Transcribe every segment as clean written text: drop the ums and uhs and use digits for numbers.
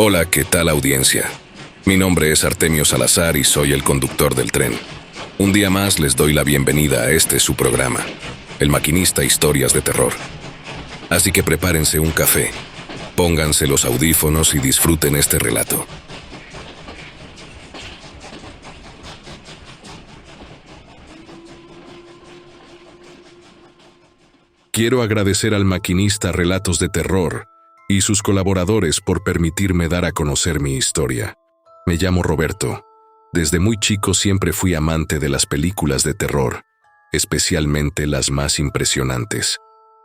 Hola, ¿qué tal audiencia? Mi nombre es Artemio Salazar y soy el conductor del tren. Un día más les doy la bienvenida a este su programa, El Maquinista Historias de Terror. Así que prepárense un café, pónganse los audífonos y disfruten este relato. Quiero agradecer al Maquinista Relatos de Terror y sus colaboradores por permitirme dar a conocer mi historia. Me llamo Roberto. Desde muy chico siempre fui amante de las películas de terror, especialmente las más impresionantes.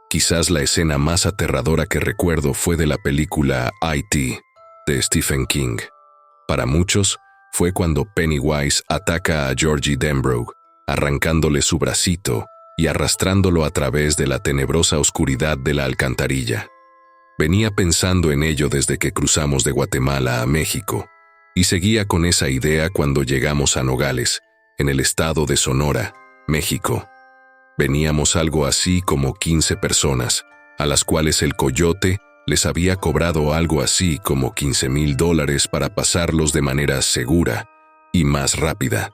Quizás la escena más aterradora que recuerdo fue de la película IT, de Stephen King. Para muchos, fue cuando Pennywise ataca a Georgie Denbrough, arrancándole su bracito y arrastrándolo a través de la tenebrosa oscuridad de la alcantarilla. Venía pensando en ello desde que cruzamos de Guatemala a México, y seguía con esa idea cuando llegamos a Nogales, en el estado de Sonora, México. Veníamos algo así como 15 personas, a las cuales el coyote les había cobrado algo así como $15,000 para pasarlos de manera segura y más rápida.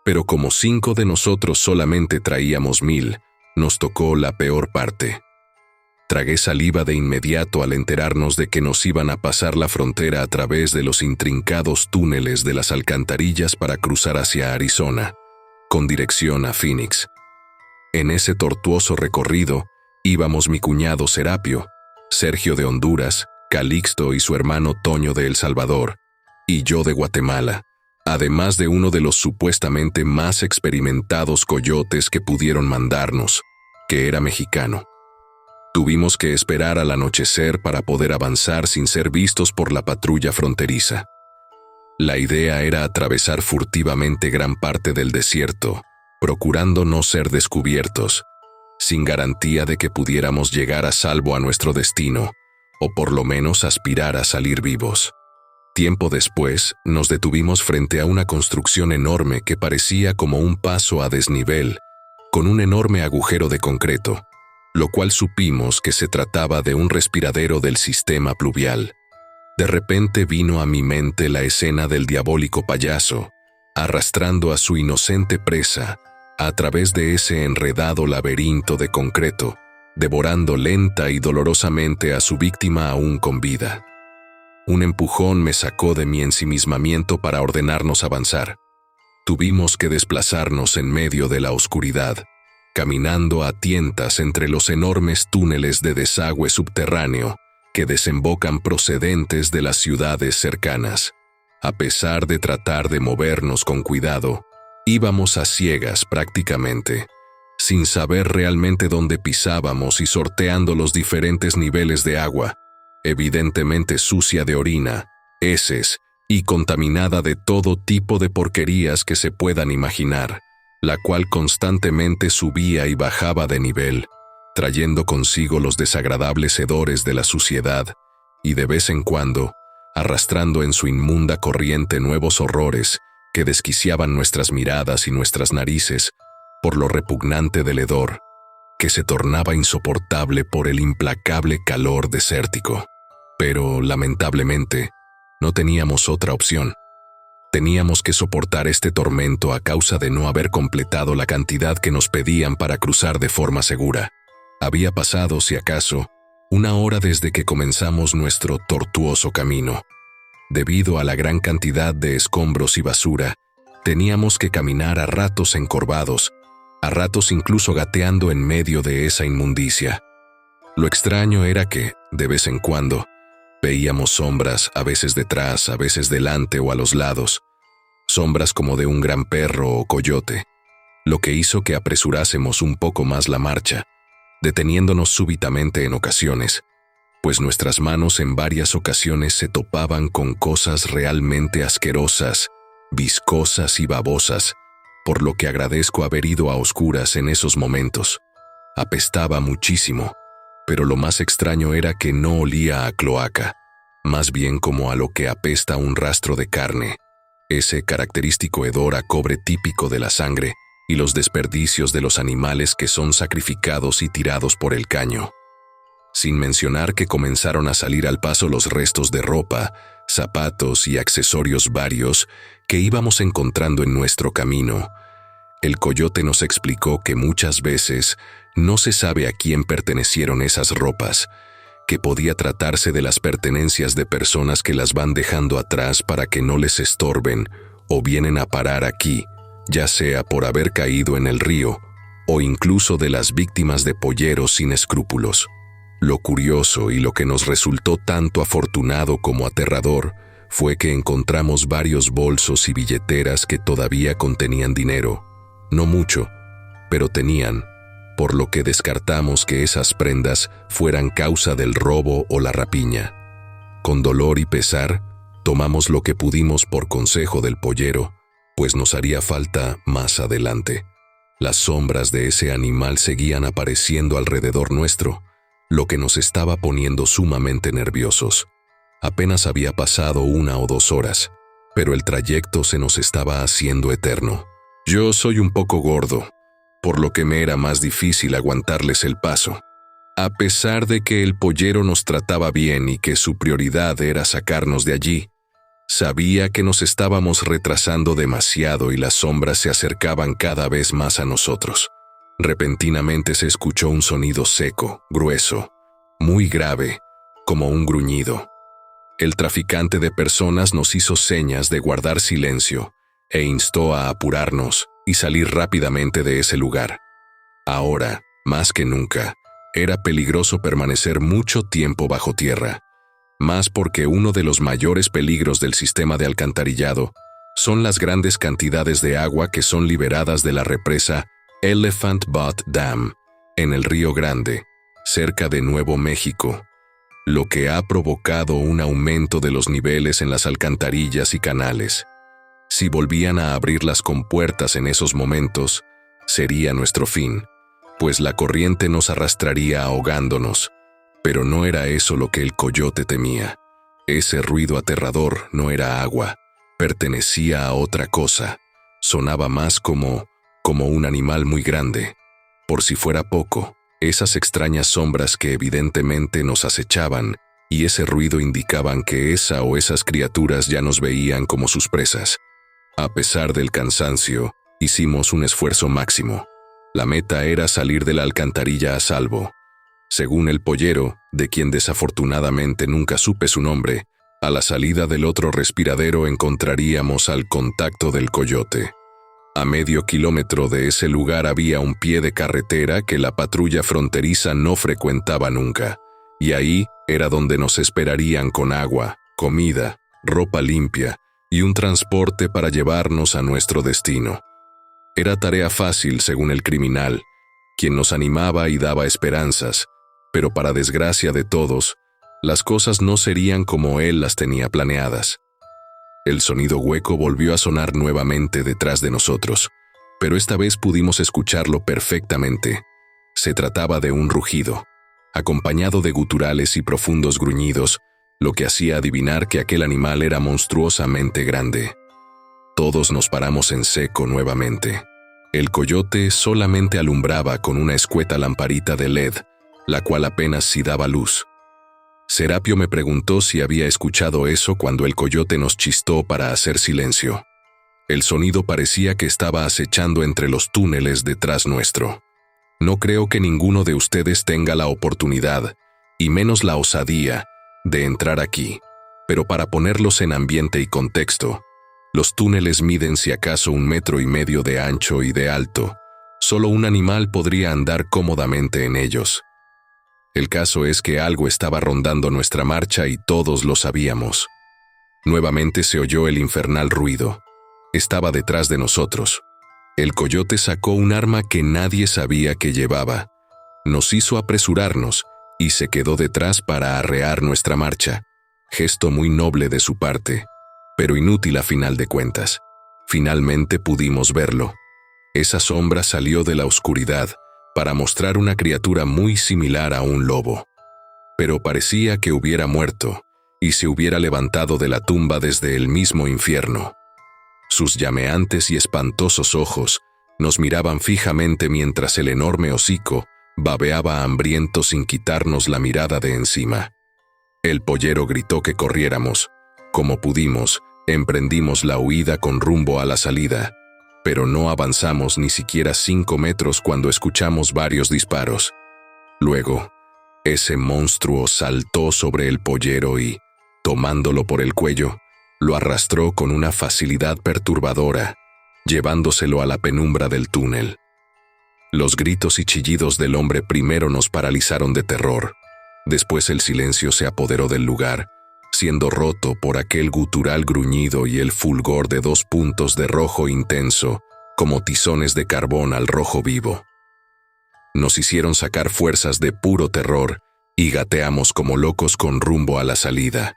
Pero como 5 de nosotros solamente traíamos 1,000, nos tocó la peor parte. Tragué saliva de inmediato al enterarnos de que nos iban a pasar la frontera a través de los intrincados túneles de las alcantarillas para cruzar hacia Arizona, con dirección a Phoenix. En ese tortuoso recorrido íbamos mi cuñado Serapio, Sergio de Honduras, Calixto y su hermano Toño de El Salvador, y yo de Guatemala, además de uno de los supuestamente más experimentados coyotes que pudieron mandarnos, que era mexicano. Tuvimos que esperar al anochecer para poder avanzar sin ser vistos por la patrulla fronteriza. La idea era atravesar furtivamente gran parte del desierto, procurando no ser descubiertos, sin garantía de que pudiéramos llegar a salvo a nuestro destino, o por lo menos aspirar a salir vivos. Tiempo después, nos detuvimos frente a una construcción enorme que parecía como un paso a desnivel, con un enorme agujero de concreto, lo cual supimos que se trataba de un respiradero del sistema pluvial. De repente vino a mi mente la escena del diabólico payaso, arrastrando a su inocente presa a través de ese enredado laberinto de concreto, devorando lenta y dolorosamente a su víctima aún con vida. Un empujón me sacó de mi ensimismamiento para ordenarnos avanzar. Tuvimos que desplazarnos en medio de la oscuridad, caminando a tientas entre los enormes túneles de desagüe subterráneo que desembocan procedentes de las ciudades cercanas. A pesar de tratar de movernos con cuidado, íbamos a ciegas prácticamente, sin saber realmente dónde pisábamos y sorteando los diferentes niveles de agua, evidentemente sucia de orina, heces y contaminada de todo tipo de porquerías que se puedan imaginar, la cual constantemente subía y bajaba de nivel, trayendo consigo los desagradables hedores de la suciedad y de vez en cuando, arrastrando en su inmunda corriente nuevos horrores que desquiciaban nuestras miradas y nuestras narices por lo repugnante del hedor, que se tornaba insoportable por el implacable calor desértico. Pero, lamentablemente, no teníamos otra opción. Teníamos que soportar este tormento a causa de no haber completado la cantidad que nos pedían para cruzar de forma segura. Había pasado, si acaso, 1 hora desde que comenzamos nuestro tortuoso camino. Debido a la gran cantidad de escombros y basura, teníamos que caminar a ratos encorvados, a ratos incluso gateando en medio de esa inmundicia. Lo extraño era que, de vez en cuando, veíamos sombras, a veces detrás, a veces delante o a los lados, sombras como de un gran perro o coyote, lo que hizo que apresurásemos un poco más la marcha, deteniéndonos súbitamente en ocasiones, pues nuestras manos en varias ocasiones se topaban con cosas realmente asquerosas, viscosas y babosas, por lo que agradezco haber ido a oscuras en esos momentos. Apestaba muchísimo, pero lo más extraño era que no olía a cloaca, más bien como a lo que apesta un rastro de carne, ese característico hedor a cobre típico de la sangre y los desperdicios de los animales que son sacrificados y tirados por el caño. Sin mencionar que comenzaron a salir al paso los restos de ropa, zapatos y accesorios varios que íbamos encontrando en nuestro camino. El coyote nos explicó que muchas veces no se sabe a quién pertenecieron esas ropas, que podía tratarse de las pertenencias de personas que las van dejando atrás para que no les estorben o vienen a parar aquí, ya sea por haber caído en el río o incluso de las víctimas de polleros sin escrúpulos. Lo curioso y lo que nos resultó tanto afortunado como aterrador fue que encontramos varios bolsos y billeteras que todavía contenían dinero. No mucho, pero tenían, por lo que descartamos que esas prendas fueran causa del robo o la rapiña. Con dolor y pesar, tomamos lo que pudimos por consejo del pollero, pues nos haría falta más adelante. Las sombras de ese animal seguían apareciendo alrededor nuestro, lo que nos estaba poniendo sumamente nerviosos. Apenas había pasado 1 o 2 horas, pero el trayecto se nos estaba haciendo eterno. Yo soy un poco gordo, por lo que me era más difícil aguantarles el paso. A pesar de que el pollero nos trataba bien y que su prioridad era sacarnos de allí, sabía que nos estábamos retrasando demasiado y las sombras se acercaban cada vez más a nosotros. Repentinamente se escuchó un sonido seco, grueso, muy grave, como un gruñido. El traficante de personas nos hizo señas de guardar silencio e instó a apurarnos y salir rápidamente de ese lugar. Ahora, más que nunca, era peligroso permanecer mucho tiempo bajo tierra, más porque uno de los mayores peligros del sistema de alcantarillado son las grandes cantidades de agua que son liberadas de la represa Elephant Butte Dam, en el Río Grande, cerca de Nuevo México, lo que ha provocado un aumento de los niveles en las alcantarillas y canales. Si volvían a abrir las compuertas en esos momentos, sería nuestro fin, pues la corriente nos arrastraría ahogándonos. Pero no era eso lo que el coyote temía. Ese ruido aterrador no era agua, pertenecía a otra cosa. Sonaba más como un animal muy grande. Por si fuera poco, esas extrañas sombras que evidentemente nos acechaban y ese ruido indicaban que esa o esas criaturas ya nos veían como sus presas. A pesar del cansancio, hicimos un esfuerzo máximo. La meta era salir de la alcantarilla a salvo. Según el pollero, de quien desafortunadamente nunca supe su nombre, a la salida del otro respiradero encontraríamos al contacto del coyote. A medio kilómetro de ese lugar había un pie de carretera que la patrulla fronteriza no frecuentaba nunca, y ahí era donde nos esperarían con agua, comida, ropa limpia y un transporte para llevarnos a nuestro destino. Era tarea fácil según el criminal, quien nos animaba y daba esperanzas, pero para desgracia de todos, las cosas no serían como él las tenía planeadas. El sonido hueco volvió a sonar nuevamente detrás de nosotros, pero esta vez pudimos escucharlo perfectamente. Se trataba de un rugido, acompañado de guturales y profundos gruñidos, lo que hacía adivinar que aquel animal era monstruosamente grande. Todos nos paramos en seco nuevamente. El coyote solamente alumbraba con una escueta lamparita de LED, la cual apenas sí daba luz. Serapio me preguntó si había escuchado eso cuando el coyote nos chistó para hacer silencio. El sonido parecía que estaba acechando entre los túneles detrás nuestro. No creo que ninguno de ustedes tenga la oportunidad, y menos la osadía, de entrar aquí, pero para ponerlos en ambiente y contexto, los túneles miden si acaso 1,5 metros de ancho y de alto. Solo un animal podría andar cómodamente en ellos. El caso es que algo estaba rondando nuestra marcha y todos lo sabíamos. Nuevamente se oyó el infernal ruido. Estaba detrás de nosotros. El coyote sacó un arma que nadie sabía que llevaba. Nos hizo apresurarnos y se quedó detrás para arrear nuestra marcha. Gesto muy noble de su parte, pero inútil a final de cuentas. Finalmente pudimos verlo. Esa sombra salió de la oscuridad para mostrar una criatura muy similar a un lobo. Pero parecía que hubiera muerto y se hubiera levantado de la tumba desde el mismo infierno. Sus llameantes y espantosos ojos nos miraban fijamente mientras el enorme hocico babeaba hambriento sin quitarnos la mirada de encima. El pollero gritó que corriéramos, Como pudimos, emprendimos la huida con rumbo a la salida, pero no avanzamos ni siquiera 5 metros cuando escuchamos varios disparos. Luego, ese monstruo saltó sobre el pollero y, tomándolo por el cuello, lo arrastró con una facilidad perturbadora, llevándoselo a la penumbra del túnel. Los gritos y chillidos del hombre primero nos paralizaron de terror. Después el silencio se apoderó del lugar, siendo roto por aquel gutural gruñido y el fulgor de 2 puntos de rojo intenso, como tizones de carbón al rojo vivo. Nos hicieron sacar fuerzas de puro terror y gateamos como locos con rumbo a la salida.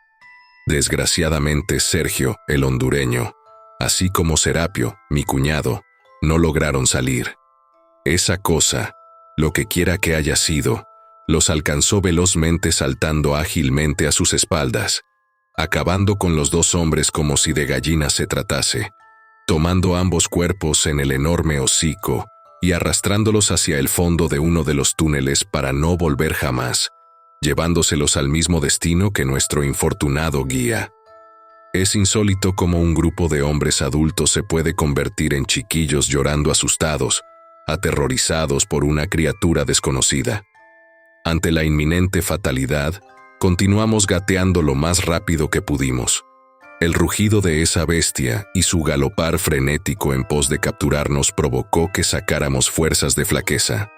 Desgraciadamente Sergio, el hondureño, así como Serapio, mi cuñado, no lograron salir. Esa cosa, lo que quiera que haya sido, los alcanzó velozmente saltando ágilmente a sus espaldas, acabando con los 2 hombres como si de gallinas se tratase, tomando ambos cuerpos en el enorme hocico y arrastrándolos hacia el fondo de uno de los túneles para no volver jamás, llevándoselos al mismo destino que nuestro infortunado guía. Es insólito cómo un grupo de hombres adultos se puede convertir en chiquillos llorando asustados, aterrorizados por una criatura desconocida. Ante la inminente fatalidad, continuamos gateando lo más rápido que pudimos. El rugido de esa bestia y su galopar frenético en pos de capturarnos provocó que sacáramos fuerzas de flaqueza.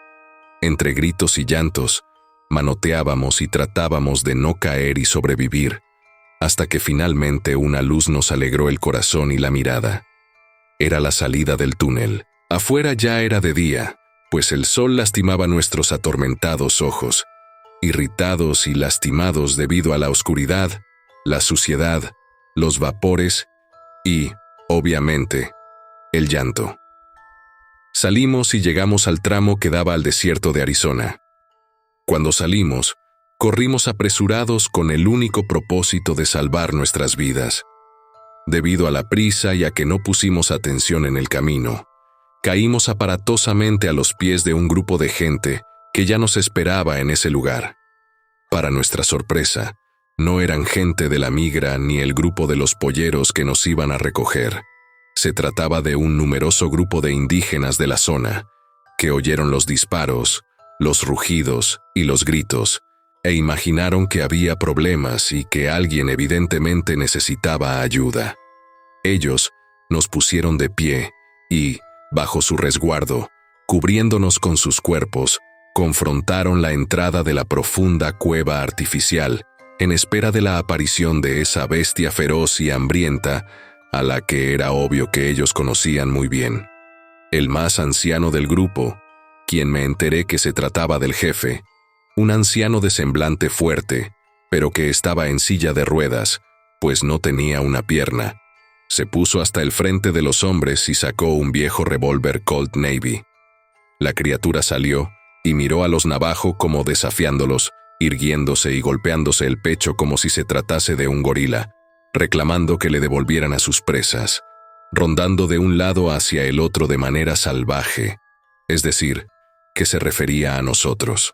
Entre gritos y llantos, manoteábamos y tratábamos de no caer y sobrevivir, hasta que finalmente una luz nos alegró el corazón y la mirada. Era la salida del túnel. Afuera ya era de día, pues el sol lastimaba nuestros atormentados ojos, irritados y lastimados debido a la oscuridad, la suciedad, los vapores y, obviamente, el llanto. Salimos y llegamos al tramo que daba al desierto de Arizona. Cuando salimos, corrimos apresurados con el único propósito de salvar nuestras vidas. Debido a la prisa y a que no pusimos atención en el camino, caímos aparatosamente a los pies de un grupo de gente que ya nos esperaba en ese lugar. Para nuestra sorpresa, no eran gente de la migra ni el grupo de los polleros que nos iban a recoger. Se trataba de un numeroso grupo de indígenas de la zona, que oyeron los disparos, los rugidos y los gritos, e imaginaron que había problemas y que alguien evidentemente necesitaba ayuda. Ellos nos pusieron de pie y, bajo su resguardo, cubriéndonos con sus cuerpos, confrontaron la entrada de la profunda cueva artificial en espera de la aparición de esa bestia feroz y hambrienta a la que era obvio que ellos conocían muy bien. El más anciano del grupo, quien me enteré que se trataba del jefe, un anciano de semblante fuerte, pero que estaba en silla de ruedas, pues no tenía una pierna, se puso hasta el frente de los hombres y sacó un viejo revólver Colt Navy. La criatura salió y miró a los navajo como desafiándolos, irguiéndose y golpeándose el pecho como si se tratase de un gorila, reclamando que le devolvieran a sus presas, rondando de un lado hacia el otro de manera salvaje, es decir, que se refería a nosotros.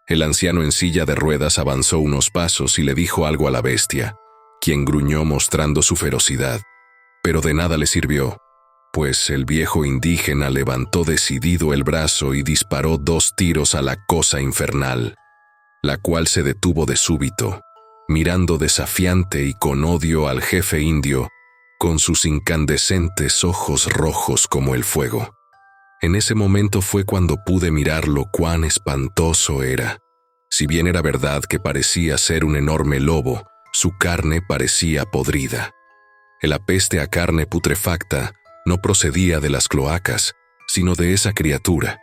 El anciano en silla de ruedas avanzó unos pasos y le dijo algo a la bestia, quien gruñó mostrando su ferocidad, pero de nada le sirvió, pues el viejo indígena levantó decidido el brazo y disparó 2 tiros a la cosa infernal, la cual se detuvo de súbito, mirando desafiante y con odio al jefe indio, con sus incandescentes ojos rojos como el fuego. En ese momento fue cuando pude mirar lo cuán espantoso era. Si bien era verdad que parecía ser un enorme lobo, su carne parecía podrida. El apeste a carne putrefacta no procedía de las cloacas, sino de esa criatura.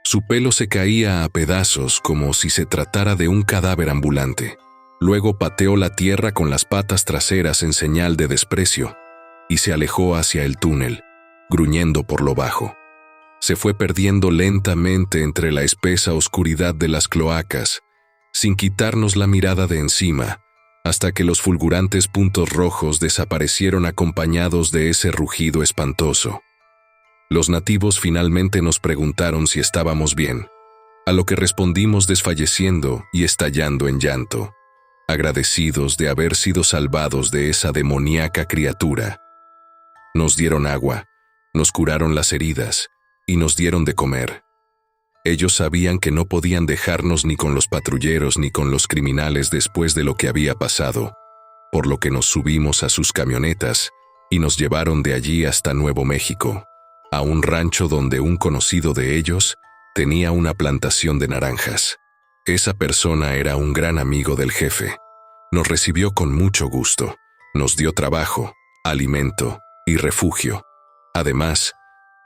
Su pelo se caía a pedazos como si se tratara de un cadáver ambulante. Luego pateó la tierra con las patas traseras en señal de desprecio y se alejó hacia el túnel, gruñendo por lo bajo. Se fue perdiendo lentamente entre la espesa oscuridad de las cloacas, sin quitarnos la mirada de encima, hasta que los fulgurantes puntos rojos desaparecieron acompañados de ese rugido espantoso. Los nativos finalmente nos preguntaron si estábamos bien, a lo que respondimos desfalleciendo y estallando en llanto. agradecidos de haber sido salvados de esa demoníaca criatura. Nos dieron agua, nos curaron las heridas y nos dieron de comer. Ellos sabían que no podían dejarnos ni con los patrulleros ni con los criminales después de lo que había pasado, por lo que nos subimos a sus camionetas y nos llevaron de allí hasta Nuevo México, a un rancho donde un conocido de ellos tenía una plantación de naranjas. Esa persona era un gran amigo del jefe. Nos recibió con mucho gusto, nos dio trabajo, alimento y refugio. Además,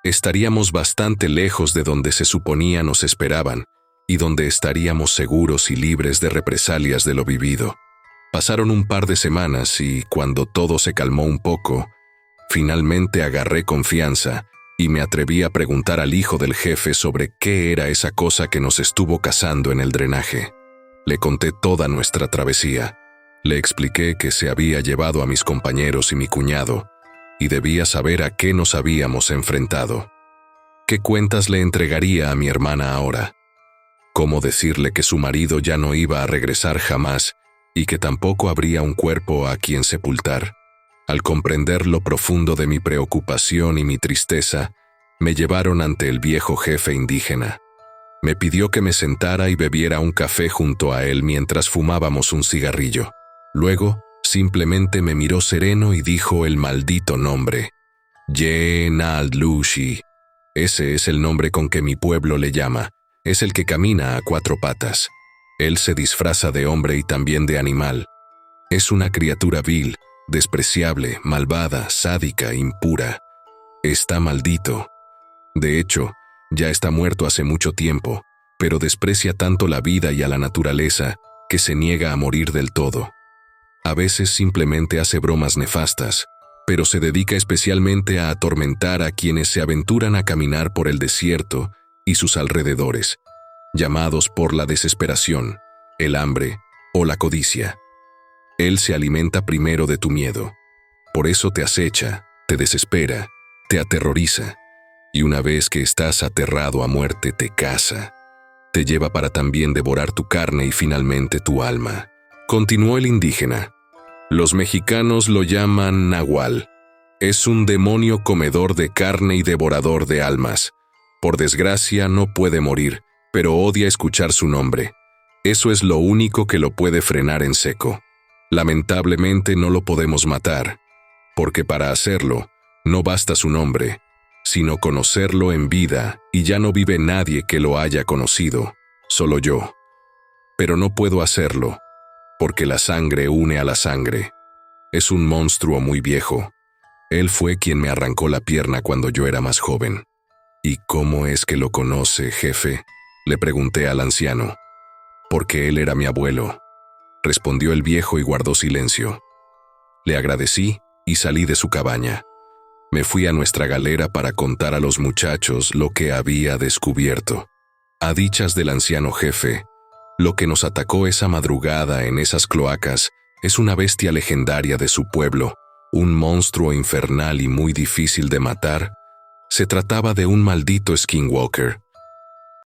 estaríamos bastante lejos de donde se suponía nos esperaban y donde estaríamos seguros y libres de represalias de lo vivido. Pasaron un par de semanas y, cuando todo se calmó un poco, finalmente agarré confianza y me atreví a preguntar al hijo del jefe sobre qué era esa cosa que nos estuvo cazando en el drenaje. Le conté toda nuestra travesía. Le expliqué que se había llevado a mis compañeros y mi cuñado, y debía saber a qué nos habíamos enfrentado. ¿Qué cuentas le entregaría a mi hermana ahora? ¿Cómo decirle que su marido ya no iba a regresar jamás y que tampoco habría un cuerpo a quien sepultar? Al comprender lo profundo de mi preocupación y mi tristeza, me llevaron ante el viejo jefe indígena. Me pidió que me sentara y bebiera un café junto a él mientras fumábamos un cigarrillo. Luego, simplemente me miró sereno y dijo el maldito nombre: Ye-na-lushi. Ese es el nombre con que mi pueblo le llama. Es el que camina a 4 patas. Él se disfraza de hombre y también de animal. Es una criatura vil, despreciable, malvada, sádica, impura. Está maldito. De hecho, ya está muerto hace mucho tiempo, pero desprecia tanto la vida y a la naturaleza que se niega a morir del todo. A veces simplemente hace bromas nefastas, pero se dedica especialmente a atormentar a quienes se aventuran a caminar por el desierto y sus alrededores, llamados por la desesperación, el hambre o la codicia. Él se alimenta primero de tu miedo. Por eso te acecha, te desespera, te aterroriza, y una vez que estás aterrado a muerte te caza. Te lleva para también devorar tu carne y finalmente tu alma. Continuó el indígena. Los mexicanos lo llaman Nahual. Es un demonio comedor de carne y devorador de almas. Por desgracia no puede morir, pero odia escuchar su nombre. Eso es lo único que lo puede frenar en seco. Lamentablemente no lo podemos matar, porque para hacerlo no basta su nombre, sino conocerlo en vida, y ya no vive nadie que lo haya conocido, solo yo. Pero no puedo hacerlo, porque la sangre une a la sangre. Es un monstruo muy viejo. Él fue quien me arrancó la pierna cuando yo era más joven. ¿Y cómo es que lo conoce, jefe?, le pregunté al anciano. Porque él era mi abuelo, respondió el viejo y guardó silencio. Le agradecí y salí de su cabaña. Me fui a nuestra galera para contar a los muchachos lo que había descubierto. A dichas del anciano jefe, lo que nos atacó esa madrugada en esas cloacas es una bestia legendaria de su pueblo, un monstruo infernal y muy difícil de matar. Se trataba de un maldito skinwalker,